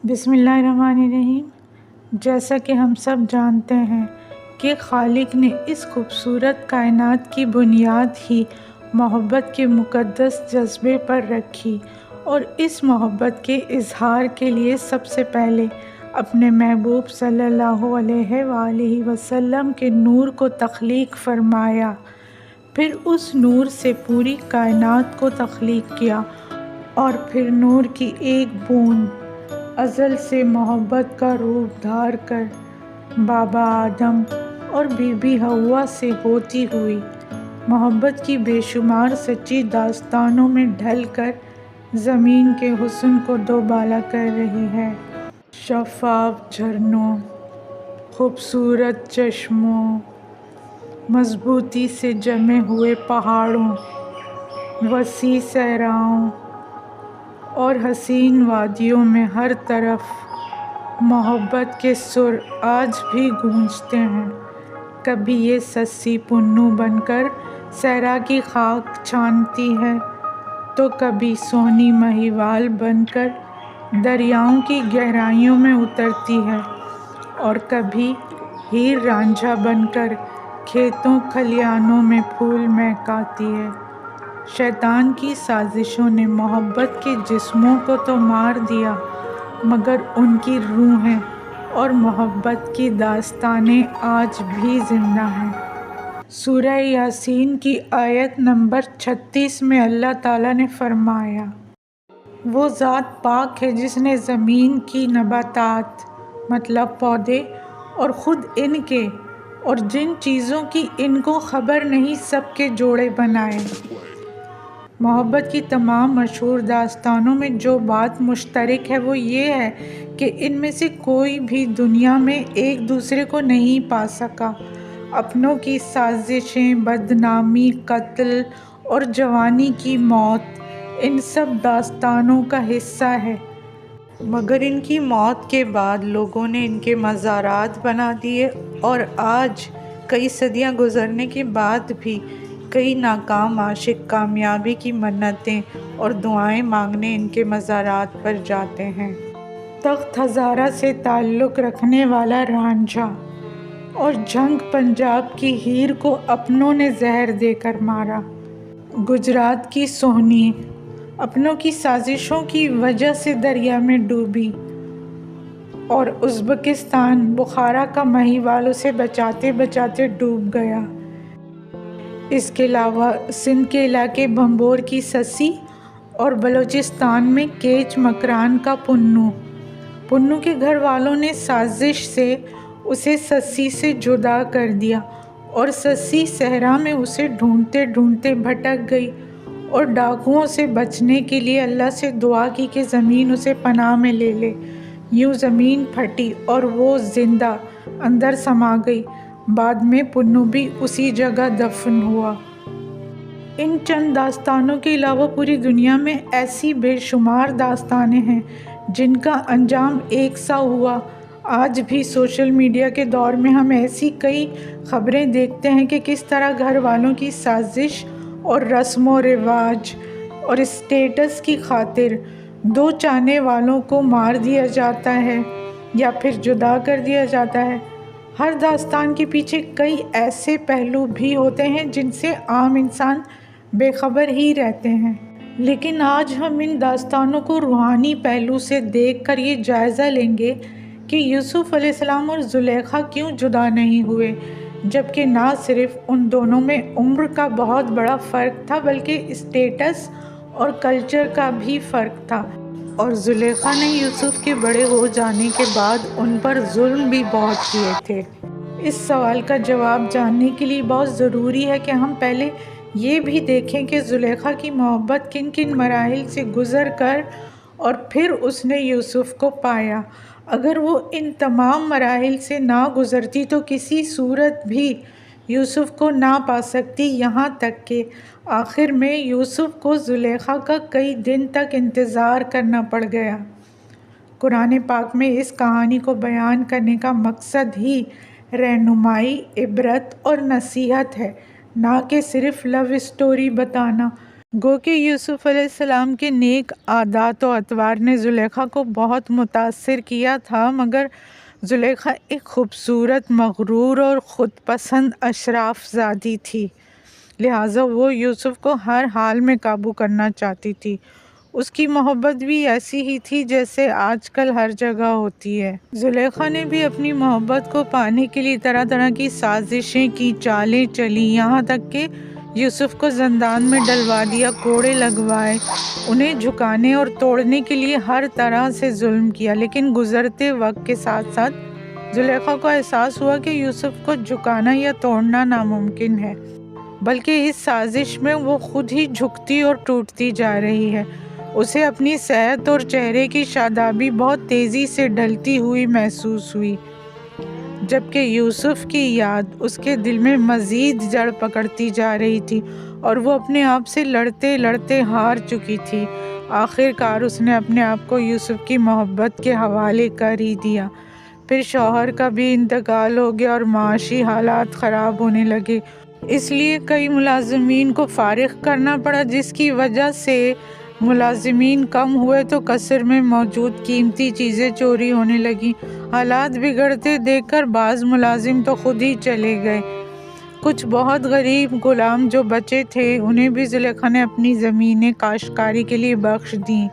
بسم اللہ الرحمن الرحیم۔ جیسا کہ ہم سب جانتے ہیں کہ خالق نے اس خوبصورت کائنات کی بنیاد ہی محبت کے مقدس جذبے پر رکھی، اور اس محبت کے اظہار کے لیے سب سے پہلے اپنے محبوب صلی اللہ علیہ وآلہ وسلم کے نور کو تخلیق فرمایا، پھر اس نور سے پوری کائنات کو تخلیق کیا، اور پھر نور کی ایک بوند ازل سے محبت کا روپ دھار کر بابا آدم اور بی بی حوا سے ہوتی ہوئی محبت کی بے شمار سچی داستانوں میں ڈھل کر زمین کے حسن کو دوبالا کر رہی ہے۔ شفاف جھرنوں، خوبصورت چشموں، مضبوطی سے جمے ہوئے پہاڑوں، وسیع صحراؤں اور حسین وادیوں میں ہر طرف محبت کے سر آج بھی گونجتے ہیں۔ کبھی یہ سسی پنو بن کر صحرا کی خاک چھانتی ہے، تو کبھی سونی مہیوال بن کر دریاؤں کی گہرائیوں میں اترتی ہے، اور کبھی ہیر رانجھا بن کر کھیتوں کھلیانوں میں پھول مہکاتی ہے۔ شیطان کی سازشوں نے محبت کے جسموں کو تو مار دیا، مگر ان کی روحیں اور محبت کی داستانیں آج بھی زندہ ہیں۔ سورہ یاسین کی آیت نمبر 36 میں اللہ تعالیٰ نے فرمایا، وہ ذات پاک ہے جس نے زمین کی نباتات مطلب پودے اور خود ان کے اور جن چیزوں کی ان کو خبر نہیں سب کے جوڑے بنائے۔ محبت کی تمام مشہور داستانوں میں جو بات مشترک ہے وہ یہ ہے کہ ان میں سے کوئی بھی دنیا میں ایک دوسرے کو نہیں پا سکا۔ اپنوں کی سازشیں، بدنامی، قتل اور جوانی کی موت ان سب داستانوں کا حصہ ہے، مگر ان کی موت کے بعد لوگوں نے ان کے مزارات بنا دیے، اور آج کئی صدیاں گزرنے کے بعد بھی کئی ناکام عاشق کامیابی کی منتیں اور دعائیں مانگنے ان کے مزارات پر جاتے ہیں۔ تخت ہزارہ سے تعلق رکھنے والا رانجھا اور جھنگ پنجاب کی ہیر کو اپنوں نے زہر دے کر مارا۔ گجرات کی سوہنی اپنوں کی سازشوں کی وجہ سے دریا میں ڈوبی، اور ازبکستان بخارا کا مہیوال اسے بچاتے بچاتے ڈوب گیا۔ اس کے علاوہ سندھ کے علاقے بھمبور کی سسی اور بلوچستان میں کیچ مکران کا پنو کے گھر والوں نے سازش سے اسے سسی سے جدا کر دیا، اور سسی صحرا میں اسے ڈھونڈتے ڈھونڈتے بھٹک گئی، اور ڈاکوؤں سے بچنے کے لیے اللہ سے دعا کی کہ زمین اسے پناہ میں لے لے۔ یوں زمین پھٹی اور وہ زندہ اندر سما گئی۔ بعد میں پنو بھی اسی جگہ دفن ہوا۔ ان چند داستانوں کے علاوہ پوری دنیا میں ایسی بے شمار داستانیں ہیں جن کا انجام ایک سا ہوا۔ آج بھی سوشل میڈیا کے دور میں ہم ایسی کئی خبریں دیکھتے ہیں کہ کس طرح گھر والوں کی سازش اور رسم و رواج اور اسٹیٹس کی خاطر دو چاہنے والوں کو مار دیا جاتا ہے یا پھر جدا کر دیا جاتا ہے۔ ہر داستان کے پیچھے کئی ایسے پہلو بھی ہوتے ہیں جن سے عام انسان بے خبر ہی رہتے ہیں، لیکن آج ہم ان داستانوں کو روحانی پہلو سے دیکھ کر یہ جائزہ لیں گے کہ یوسف علیہ السلام اور زلیخا کیوں جدا نہیں ہوئے، جبکہ نہ صرف ان دونوں میں عمر کا بہت بڑا فرق تھا بلکہ اسٹیٹس اور کلچر کا بھی فرق تھا، اور زلیخا نے یوسف کے بڑے ہو جانے کے بعد ان پر ظلم بھی بہت کیے تھے۔ اس سوال کا جواب جاننے کے لیے بہت ضروری ہے کہ ہم پہلے یہ بھی دیکھیں کہ زلیخا کی محبت کن کن مراحل سے گزر کر اور پھر اس نے یوسف کو پایا۔ اگر وہ ان تمام مراحل سے نہ گزرتی تو کسی صورت بھی یوسف کو نہ پا سکتی، یہاں تک کہ آخر میں یوسف کو زلیخا کا کئی دن تک انتظار کرنا پڑ گیا۔ قرآن پاک میں اس کہانی کو بیان کرنے کا مقصد ہی رہنمائی، عبرت اور نصیحت ہے، نہ کہ صرف لو اسٹوری بتانا۔ گو کہ یوسف علیہ السلام کے نیک عادات و اطوار نے زلیخا کو بہت متاثر کیا تھا، مگر زلیخا ایک خوبصورت، مغرور اور خود پسند اشراف زادی تھی، لہٰذا وہ یوسف کو ہر حال میں قابو کرنا چاہتی تھی۔ اس کی محبت بھی ایسی ہی تھی جیسے آج کل ہر جگہ ہوتی ہے۔ زلیخا نے بھی اپنی محبت کو پانے کے لیے طرح طرح کی سازشیں کی، چالیں چلیں، یہاں تک کہ یوسف کو زندان میں ڈلوا دیا، کوڑے لگوائے، انہیں جھکانے اور توڑنے کے لیے ہر طرح سے ظلم کیا۔ لیکن گزرتے وقت کے ساتھ ساتھ زلیخا کو احساس ہوا کہ یوسف کو جھکانا یا توڑنا ناممکن ہے، بلکہ اس سازش میں وہ خود ہی جھکتی اور ٹوٹتی جا رہی ہے۔ اسے اپنی صحت اور چہرے کی شادابی بہت تیزی سے ڈھلتی ہوئی محسوس ہوئی، جبکہ یوسف کی یاد اس کے دل میں مزید جڑ پکڑتی جا رہی تھی اور وہ اپنے آپ سے لڑتے لڑتے ہار چکی تھی۔ آخر کار اس نے اپنے آپ کو یوسف کی محبت کے حوالے کر ہی دیا۔ پھر شوہر کا بھی انتقال ہو گیا اور معاشی حالات خراب ہونے لگے، اس لیے کئی ملازمین کو فارغ کرنا پڑا، جس کی وجہ سے ملازمین کم ہوئے تو قصر میں موجود قیمتی چیزیں چوری ہونے لگیں۔ حالات بگڑتے دیکھ کر بعض ملازم تو خود ہی چلے گئے۔ کچھ بہت غریب غلام جو بچے تھے انہیں بھی زلیخا نے اپنی زمینیں کاشتکاری کے لیے بخش دیں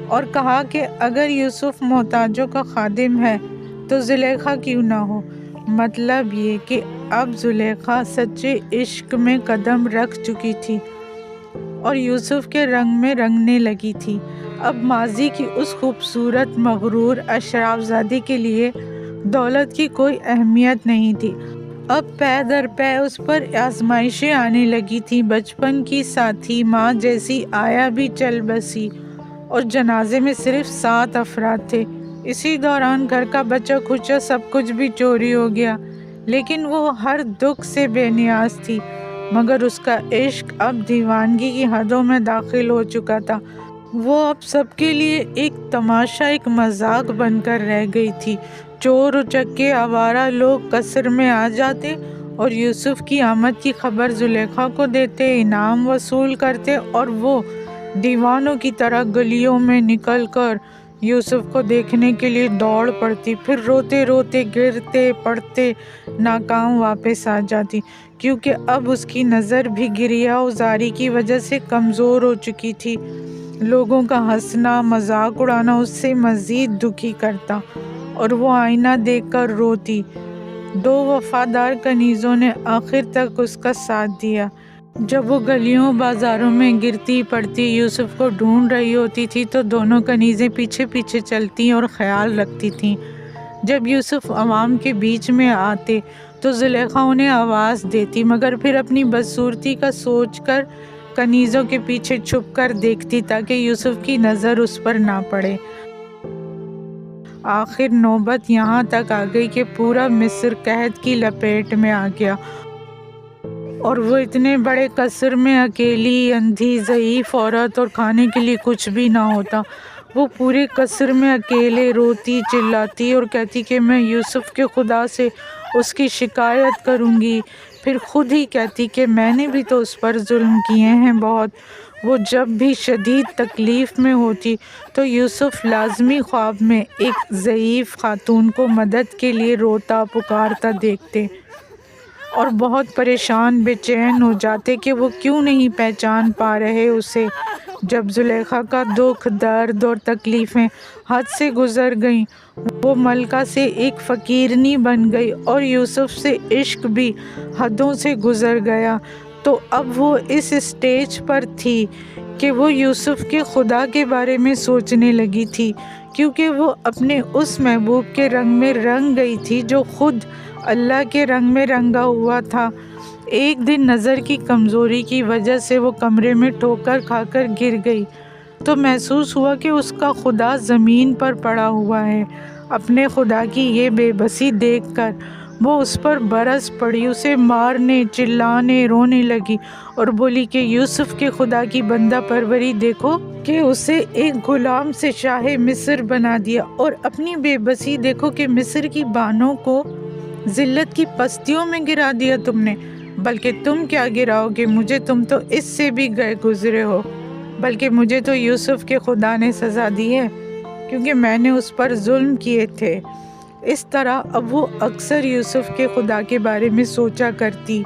اور کہا کہ اگر یوسف محتاجوں کا خادم ہے تو زلیخا کیوں نہ ہو۔ مطلب یہ کہ اب زلیخا سچے عشق میں قدم رکھ چکی تھی اور یوسف کے رنگ میں رنگنے لگی تھی۔ اب ماضی کی اس خوبصورت، مغرور اشراف زادی کے لیے دولت کی کوئی اہمیت نہیں تھی۔ اب پے در پے اس پر آزمائشیں آنے لگی تھیں۔ بچپن کی ساتھی ماں جیسی آیا بھی چل بسی اور جنازے میں صرف 7 افراد تھے۔ اسی دوران گھر کا بچا کھچا سب کچھ بھی چوری ہو گیا، لیکن وہ ہر دکھ سے بے نیاز تھی، مگر اس کا عشق اب دیوانگی کی حدوں میں داخل ہو چکا تھا۔ وہ اب سب کے لیے ایک تماشا، ایک مذاق بن کر رہ گئی تھی۔ چور اچکے آوارہ لوگ قصر میں آ جاتے اور یوسف کی آمد کی خبر زلیخا کو دیتے، انعام وصول کرتے اور وہ دیوانوں کی طرح گلیوں میں نکل کر یوسف کو دیکھنے کے لیے دوڑ پڑتی، پھر روتے روتے گرتے پڑتے ناکام واپس آ جاتی، کیونکہ اب اس کی نظر بھی گریہ وزاری کی وجہ سے کمزور ہو چکی تھی۔ لوگوں کا ہنسنا، مذاق اڑانا اس سے مزید دکھی کرتا اور وہ آئینہ دیکھ کر روتی۔ 2 وفادار کنیزوں نے آخر تک اس کا ساتھ دیا۔ جب وہ گلیوں بازاروں میں گرتی پڑتی یوسف کو ڈھونڈ رہی ہوتی تھی تو دونوں کنیزیں پیچھے پیچھے چلتی اور خیال رکھتی تھیں۔ جب یوسف عوام کے بیچ میں آتے تو زلیخا انہیں آواز دیتی، مگر پھر اپنی بدصورتی کا سوچ کر کنیزوں کے پیچھے چھپ کر دیکھتی تاکہ یوسف کی نظر اس پر نہ پڑے۔ آخر نوبت یہاں تک آ گئی کہ پورا مصر قحط کی لپیٹ میں آ گیا اور وہ اتنے بڑے قصر میں اکیلی، اندھی، ضعیف عورت، اور کھانے کے لیے کچھ بھی نہ ہوتا۔ وہ پورے قصر میں اکیلے روتی، چلاتی اور کہتی کہ میں یوسف کے خدا سے اس کی شکایت کروں گی، پھر خود ہی کہتی کہ میں نے بھی تو اس پر ظلم کیے ہیں بہت۔ وہ جب بھی شدید تکلیف میں ہوتی تو یوسف لازمی خواب میں ایک ضعیف خاتون کو مدد کے لیے روتا پکارتا دیکھتے اور بہت پریشان، بے چین ہو جاتے کہ وہ کیوں نہیں پہچان پا رہے اسے۔ جب زلیخا کا دکھ، درد اور تکلیفیں حد سے گزر گئیں، وہ ملکہ سے ایک فقیرنی بن گئی اور یوسف سے عشق بھی حدوں سے گزر گیا، تو اب وہ اس اسٹیج پر تھی کہ وہ یوسف کے خدا کے بارے میں سوچنے لگی تھی، کیونکہ وہ اپنے اس محبوب کے رنگ میں رنگ گئی تھی جو خود اللہ کے رنگ میں رنگا ہوا تھا۔ ایک دن نظر کی کمزوری کی وجہ سے وہ کمرے میں ٹھوکر کھا کر گر گئی تو محسوس ہوا کہ اس کا خدا زمین پر پڑا ہوا ہے۔ اپنے خدا کی یہ بے بسی دیکھ کر وہ اس پر برس پڑی، اسے مارنے، چلانے، رونے لگی اور بولی کہ یوسف کے خدا کی بندہ پروری دیکھو کہ اسے ایک غلام سے شاہ مصر بنا دیا، اور اپنی بے بسی دیکھو کہ مصر کی بانوں کو ذلت کی پستیوں میں گرا دیا تم نے۔ بلکہ تم کیا گراؤگے مجھے، تم تو اس سے بھی گئے گزرے ہو، بلکہ مجھے تو یوسف کے خدا نے سزا دی ہے کیونکہ میں نے اس پر ظلم کیے تھے۔ اس طرح اب وہ اکثر یوسف کے خدا کے بارے میں سوچا کرتی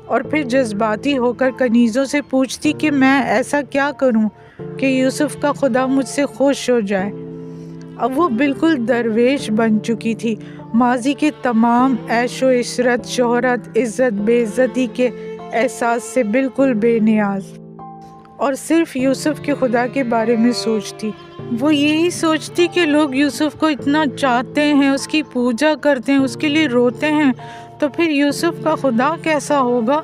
اور پھر جذباتی ہو کر کنیزوں سے پوچھتی کہ میں ایسا کیا کروں کہ یوسف کا خدا مجھ سے خوش ہو جائے۔ اب وہ بالکل درویش بن چکی تھی، ماضی کے تمام عیش و عشرت، شہرت، عزت، بے عزتی کے احساس سے بالکل بے نیاز، اور صرف یوسف کے خدا کے بارے میں سوچتی۔ وہ یہی سوچتی کہ لوگ یوسف کو اتنا چاہتے ہیں، اس کی پوجا کرتے ہیں، اس کے لیے روتے ہیں، تو پھر یوسف کا خدا کیسا ہوگا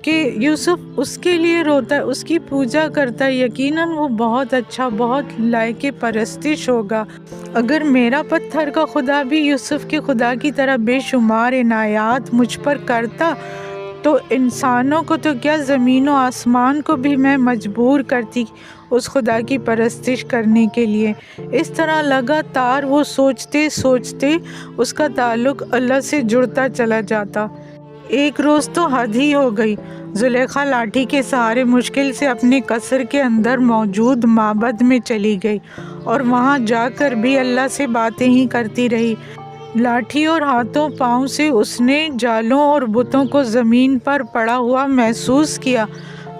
کہ یوسف اس کے لیے روتا ہے، اس کی پوجا کرتا ہے، یقیناً وہ بہت اچھا، بہت لائق پرستش ہوگا۔ اگر میرا پتھر کا خدا بھی یوسف کے خدا کی طرح بے شمار عنایات مجھ پر کرتا تو انسانوں کو تو کیا، زمین و آسمان کو بھی میں مجبور کرتی اس خدا کی پرستش کرنے کے لیے۔ اس طرح لگاتار وہ سوچتے سوچتے اس کا تعلق اللہ سے جڑتا چلا جاتا۔ ایک روز تو حد ہی ہو گئی، زلیخا لاٹھی کے سہارے مشکل سے اپنے قصر کے اندر موجود معبد میں چلی گئی اور وہاں جا کر بھی اللہ سے باتیں ہی کرتی رہی۔ لاٹھی اور ہاتھوں پاؤں سے اس نے جالوں اور بتوں کو زمین پر پڑا ہوا محسوس کیا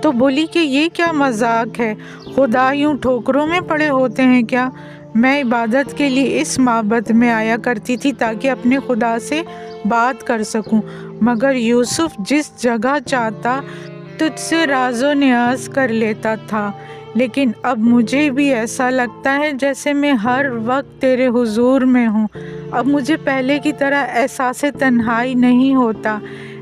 تو بولی کہ یہ کیا مذاق ہے، خدا یوں ٹھوکروں میں پڑے ہوتے ہیں کیا؟ میں عبادت کے لیے اس معبد میں آیا کرتی تھی تاکہ اپنے خدا سے بات کر سکوں، مگر یوسف جس جگہ چاہتا تجھ سے راز و نیاز کر لیتا تھا، لیکن اب مجھے بھی ایسا لگتا ہے جیسے میں ہر وقت تیرے حضور میں ہوں۔ اب مجھے پہلے کی طرح احساس تنہائی نہیں ہوتا۔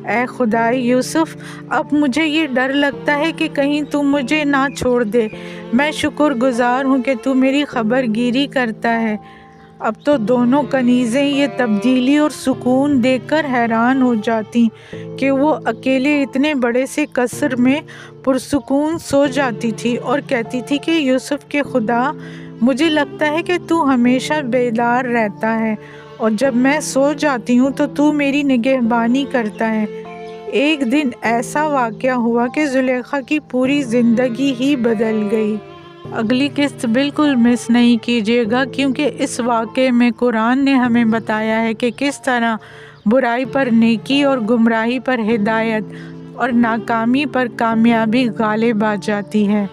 اے خدائے یوسف، اب مجھے یہ ڈر لگتا ہے کہ کہیں تو مجھے نہ چھوڑ دے۔ میں شکر گزار ہوں کہ تو میری خبر گیری کرتا ہے۔ اب تو دونوں کنیزیں یہ تبدیلی اور سکون دیکھ کر حیران ہو جاتی کہ وہ اکیلے اتنے بڑے سے قصر میں پرسکون سو جاتی تھی اور کہتی تھی کہ یوسف کے خدا، مجھے لگتا ہے کہ تو ہمیشہ بیدار رہتا ہے اور جب میں سو جاتی ہوں تو تو میری نگہبانی کرتا ہے۔ ایک دن ایسا واقعہ ہوا کہ زلیخا کی پوری زندگی ہی بدل گئی۔ اگلی قسط بالکل مس نہیں کیجیے گا، کیونکہ اس واقعے میں قرآن نے ہمیں بتایا ہے کہ کس طرح برائی پر نیکی اور گمراہی پر ہدایت اور ناکامی پر کامیابی غالب آ جاتی ہے۔